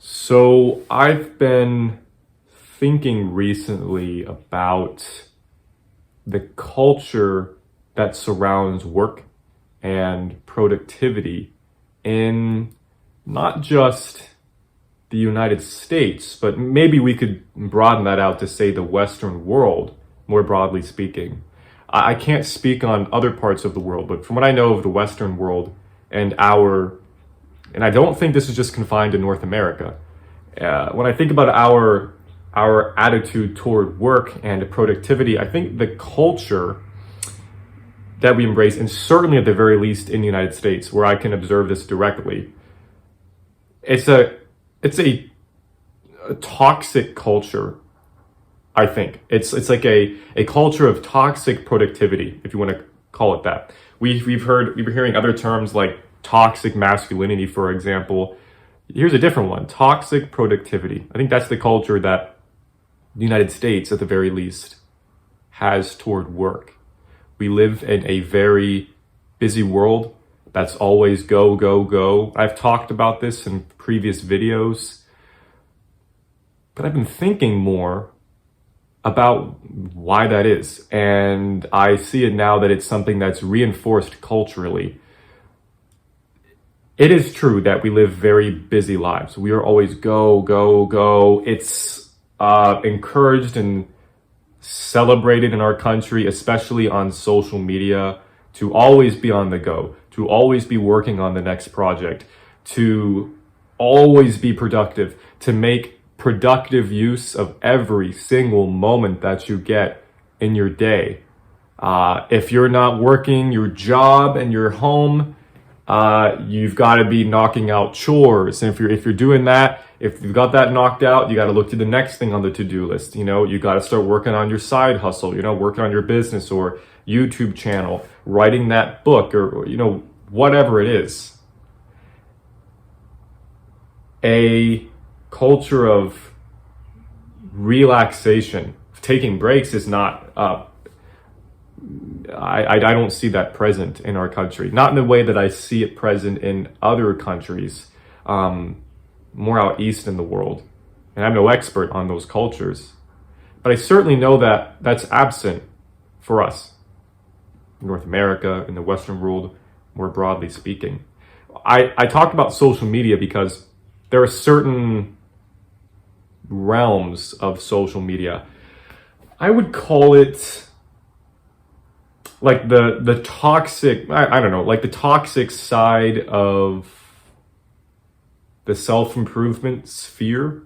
So I've been thinking recently about the culture that surrounds work and productivity in not just the United States, but maybe we could broaden that out to say the Western world, more broadly speaking. I can't speak on other parts of the world, but from what I know of the Western world and and I don't think this is just confined to North America. When I think about our attitude toward work and productivity, I think the culture that we embrace, and certainly at the very least in the United States, where I can observe this directly, it's a toxic culture. I think it's like a culture of toxic productivity, if you want to call it that. We've been hearing other terms like toxic masculinity, for example. Here's a different one: toxic productivity. I think that's the culture that the United States, at the very least, has toward work. We live in a very busy world that's always go, go, go. I've talked about this in previous videos, but I've been thinking more about why that is. And I see it now that it's something that's reinforced culturally. It is true that we live very busy lives. We are always go, go, go. It's encouraged and celebrated in our country, especially on social media, to always be on the go, to always be working on the next project, to always be productive, to make productive use of every single moment that you get in your day. If you're not working your job and your home, you've got to be knocking out chores. And if you're doing that, if you've got that knocked out, you got to look to the next thing on the to-do list. You got to start working on your side hustle, working on your business or YouTube channel, writing that book, or whatever it is. A culture of relaxation, taking breaks is not I don't see that present in our country. Not in the way that I see it present in other countries, more out east in the world. And I'm no expert on those cultures, but I certainly know that that's absent for us in North America, in the Western world, more broadly speaking. I talked about social media because there are certain realms of social media. I would call it like the toxic, I don't know, like the toxic side of the self-improvement sphere,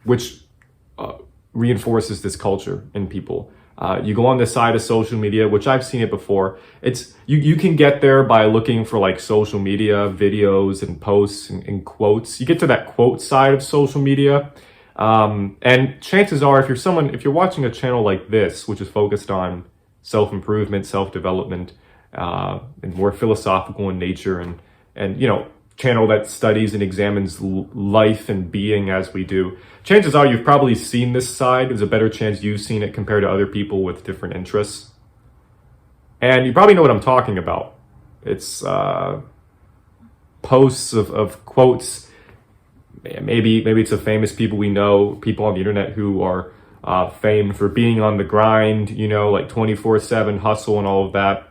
which reinforces this culture in people. You go on the side of social media, which I've seen it before. It's you can get there by looking for like social media videos and posts and quotes. You get to that quote side of social media. And chances are, if you're watching a channel like this, which is focused on self-improvement, self-development, and more philosophical in nature, and channel that studies and examines life and being as we do, chances are you've probably seen this side. There's a better chance you've seen it compared to other people with different interests. And you probably know what I'm talking about. It's posts of quotes. Maybe it's a famous people we know, people on the internet who are famed for being on the grind, like 24/7 hustle and all of that.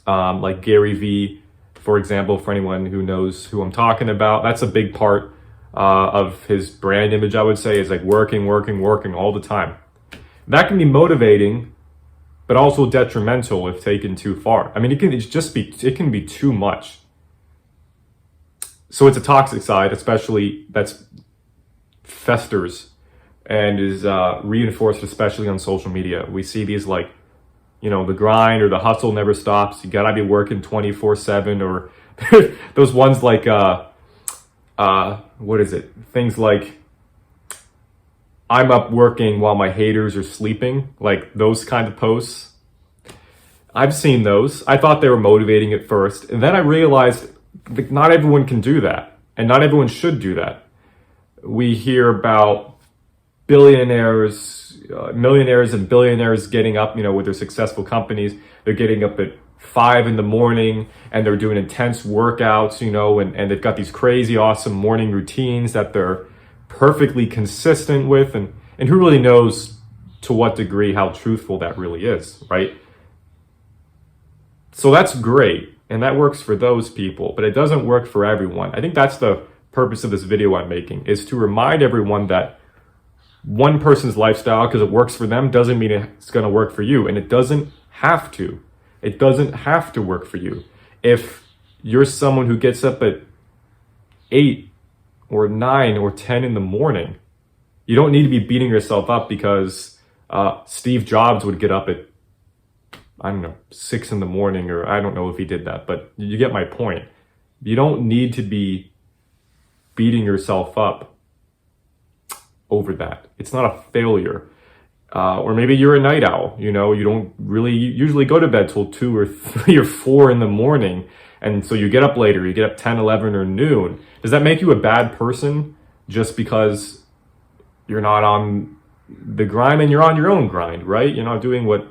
Like Gary Vee, for example, for anyone who knows who I'm talking about. That's a big part of his brand image, I would say, is like working all the time. That can be motivating, but also detrimental if taken too far. I mean, it can be too much. So it's a toxic side, especially that's festers and is reinforced, especially on social media. We see these like, the grind or the hustle never stops. You gotta be working 24/7, or those ones like, what is it? Things like, I'm up working while my haters are sleeping, like those kind of posts. I've seen those. I thought they were motivating at first, and then I realized not everyone can do that, and not everyone should do that. We hear about millionaires and billionaires getting up, with their successful companies. They're getting up at 5 in the morning and they're doing intense workouts, you know, and they've got these crazy awesome morning routines that they're perfectly consistent with, and who really knows to what degree how truthful that really is, right? So that's great, and that works for those people, but it doesn't work for everyone. I think that's the purpose of this video I'm making, is to remind everyone that one person's lifestyle, because it works for them, doesn't mean it's going to work for you, and it doesn't have to. It doesn't have to work for you. If you're someone who gets up at 8 or 9 or 10 in the morning, you don't need to be beating yourself up because Steve Jobs would get up at, I don't know, 6 in the morning, or I don't know if he did that, but you get my point. You don't need to be beating yourself up over that. It's not a failure. Or maybe you're a night owl, you know, you don't really usually go to bed till 2 or 3 or 4 in the morning. And so you get up later, you get up 10, 11 or noon. Does that make you a bad person just because you're not on the grind and you're on your own grind, right? You're not doing what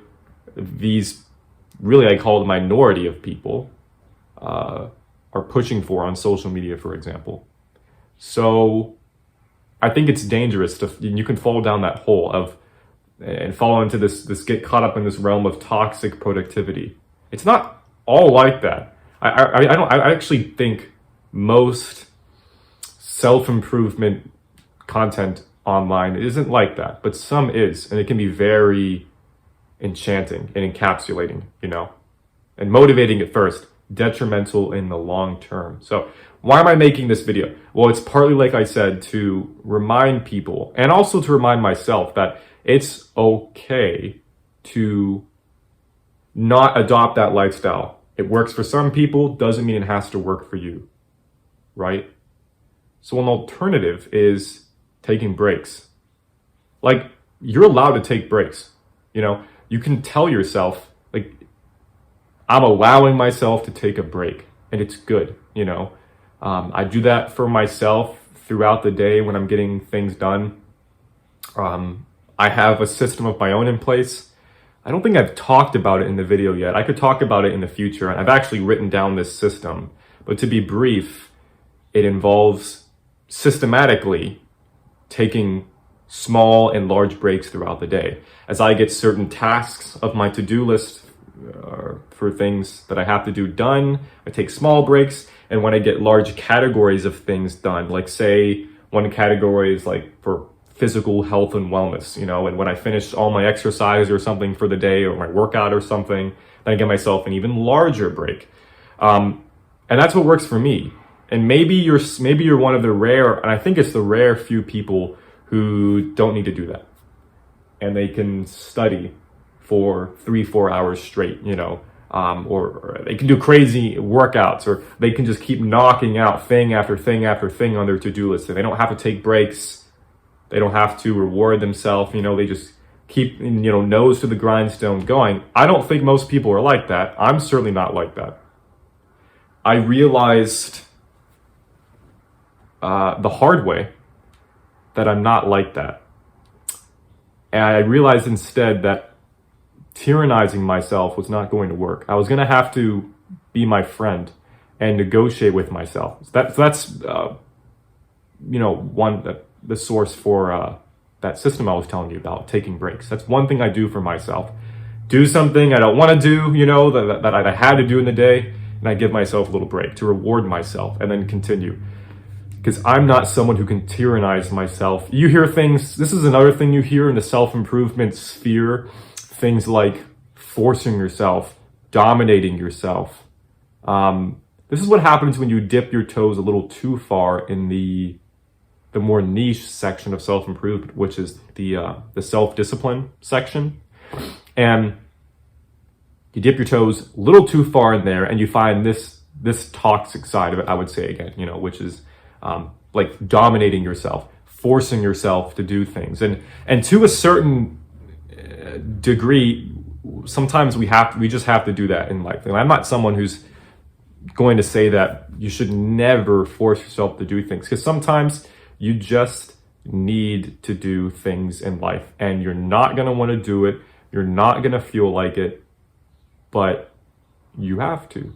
these, really I call the minority of people, are pushing for on social media, for example. So I think it's dangerous you can fall down that hole and fall into this get caught up in this realm of toxic productivity. It's not all like that. I actually think most self-improvement content online isn't like that, but some is, and it can be very enchanting and encapsulating, you know, and motivating at first, detrimental in the long term. So why am I making this video? Well, it's partly, like I said, to remind people, and also to remind myself, that it's okay to not adopt that lifestyle. It works for some people, doesn't mean it has to work for you, right? So an alternative is taking breaks. Like, you're allowed to take breaks. You know, you can tell yourself, like, I'm allowing myself to take a break, and it's good, you know. I do that for myself throughout the day when I'm getting things done. I have a system of my own in place. I don't think I've talked about it in the video yet. I could talk about it in the future, and I've actually written down this system. But to be brief, it involves systematically taking small and large breaks throughout the day. As I get certain tasks of my to-do list for things that I have to do done, I take small breaks. And when I get large categories of things done, like say one category is like for physical health and wellness, you know, and when I finish all my exercise or something for the day, or my workout or something, then I give myself an even larger break. And that's what works for me. And maybe you're one of the rare, and I think it's the rare few people who don't need to do that. And they can study for 3-4 hours straight, you know, or they can do crazy workouts, or they can just keep knocking out thing after thing after thing on their to-do list. And they don't have to take breaks. They don't have to reward themselves. You know, they just keep, you know, nose to the grindstone going. I don't think most people are like that. I'm certainly not like that. I realized the hard way that I'm not like that. And I realized instead that tyrannizing myself was not going to work. I was going to have to be my friend and negotiate with myself. That's you know, the source for that system I was telling you about, taking breaks. That's one thing I do for myself. Do something I don't want to do, you know, that I had to do in the day, and I give myself a little break to reward myself and then continue. Because I'm not someone who can tyrannize myself. You hear things, this is another thing you hear in the self-improvement sphere, things like forcing yourself, dominating yourself. This is what happens when you dip your toes a little too far in the more niche section of self-improvement, which is the self-discipline section. And you dip your toes a little too far in there, and you find this toxic side of it, I would say again, you know, which is like dominating yourself, forcing yourself to do things. And to a certain degree, sometimes we just have to do that in life. And I'm not someone who's going to say that you should never force yourself to do things, because sometimes you just need to do things in life, and you're not going to want to do it. You're not going to feel like it, but you have to.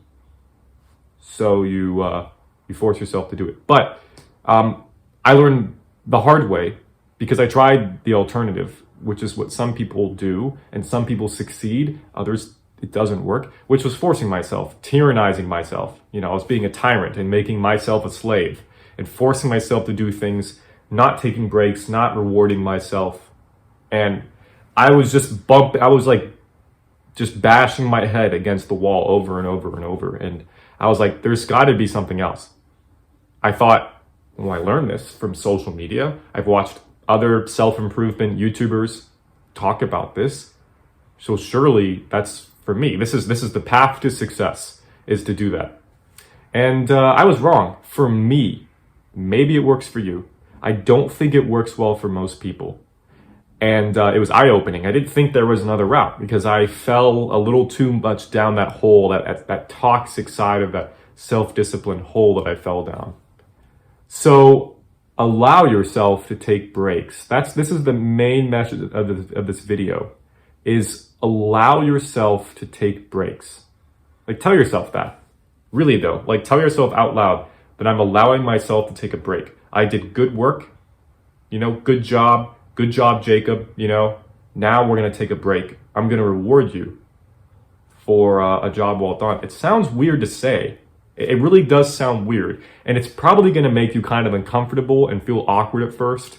So you force yourself to do it. But I learned the hard way because I tried the alternative, which is what some people do, and some people succeed, others it doesn't work, which was forcing myself, tyrannizing myself. I was being a tyrant and making myself a slave and forcing myself to do things, not taking breaks, not rewarding myself. And I was just just bashing my head against the wall over and over and over. And I was like, there's got to be something else. I thought, well, I learned this from social media. I've watched other self-improvement YouTubers talk about this. So surely that's for me. This is the path to success, is to do that. And I was wrong. For me, maybe it works for you. I don't think it works well for most people. And it was eye-opening. I didn't think there was another route because I fell a little too much down that hole, that toxic side of that self-discipline hole that I fell down. So allow yourself to take breaks. This is the main message of this video, is allow yourself to take breaks. Like, tell yourself that. Really though, like, tell yourself out loud that I'm allowing myself to take a break. I did good work, good job, Jacob, now we're going to take a break. I'm going to reward you for a job well done. It sounds weird to say. It really does sound weird. And it's probably going to make you kind of uncomfortable and feel awkward at first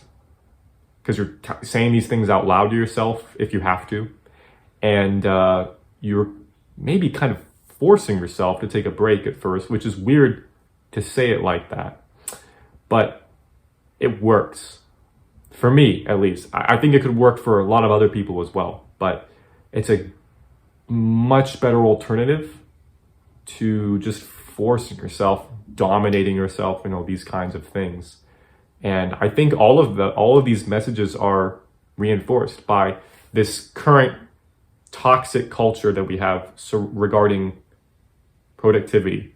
because you're saying these things out loud to yourself if you have to. And you're maybe kind of forcing yourself to take a break at first, which is weird to say it like that. But it works. For me, at least. I think it could work for a lot of other people as well. But it's a much better alternative to just forcing yourself, dominating yourself, these kinds of things. And I think all of these messages are reinforced by this current toxic culture that we have regarding productivity,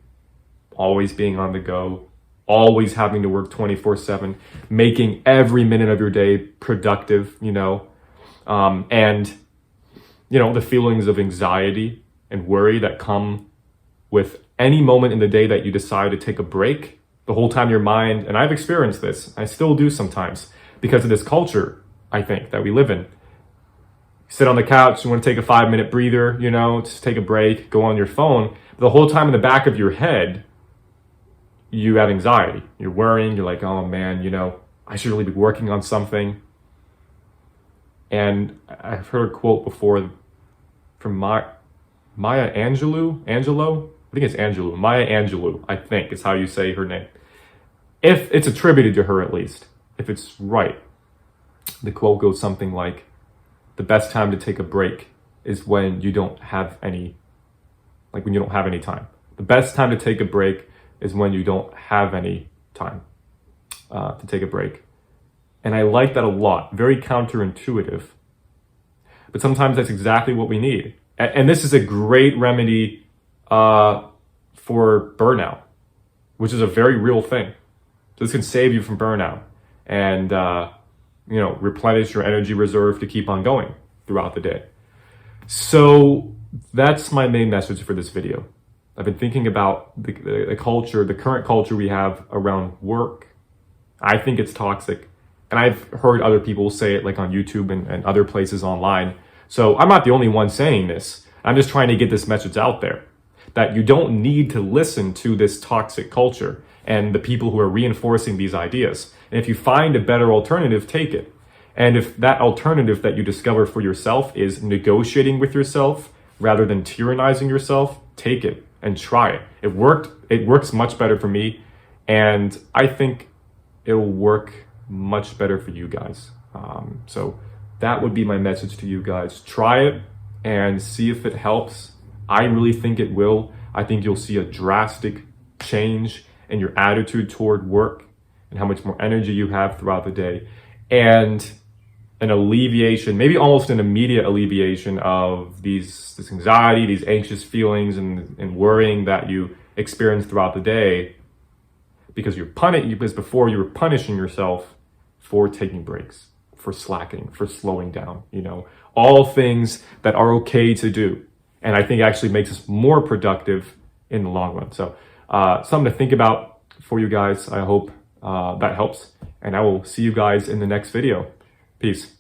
always being on the go, always having to work 24/7, making every minute of your day productive, and the feelings of anxiety and worry that come with any moment in the day that you decide to take a break. The whole time your mind, and I've experienced this, I still do sometimes, because of this culture, I think, that we live in. Sit on the couch, you want to take a 5-minute breather, just take a break, go on your phone. But the whole time in the back of your head, you have anxiety. You're worrying. You're like, oh man, I should really be working on something. And I've heard a quote before from Maya Angelou. I think it's Angelou. Maya Angelou, I think is how you say her name. If it's attributed to her, at least, if it's right. The quote goes something like, the best time to take a break is when you don't have any time. The best time to take a break is when you don't have any time to take a break. And I like that a lot. Very counterintuitive. But sometimes that's exactly what we need. And this is a great remedy for burnout, which is a very real thing. This can save you from burnout and, replenish your energy reserve to keep on going throughout the day. So that's my main message for this video. I've been thinking about the culture, the current culture we have around work. I think it's toxic. And I've heard other people say it like on YouTube and other places online. So I'm not the only one saying this. I'm just trying to get this message out there that you don't need to listen to this toxic culture and the people who are reinforcing these ideas. And if you find a better alternative, take it. And if that alternative that you discover for yourself is negotiating with yourself rather than tyrannizing yourself, take it and try it. It worked. It works much better for me. And I think it'll work much better for you guys. So that would be my message to you guys. Try it and see if it helps. I really think it will. I think you'll see a drastic change in your attitude toward work and how much more energy you have throughout the day, and an alleviation, maybe almost an immediate alleviation of this anxiety, these anxious feelings and worrying that you experience throughout the day, because before you were punishing yourself for taking breaks, for slacking, for slowing down, all things that are okay to do. And I think it actually makes us more productive in the long run. So something to think about for you guys. I hope that helps. And I will see you guys in the next video. Peace.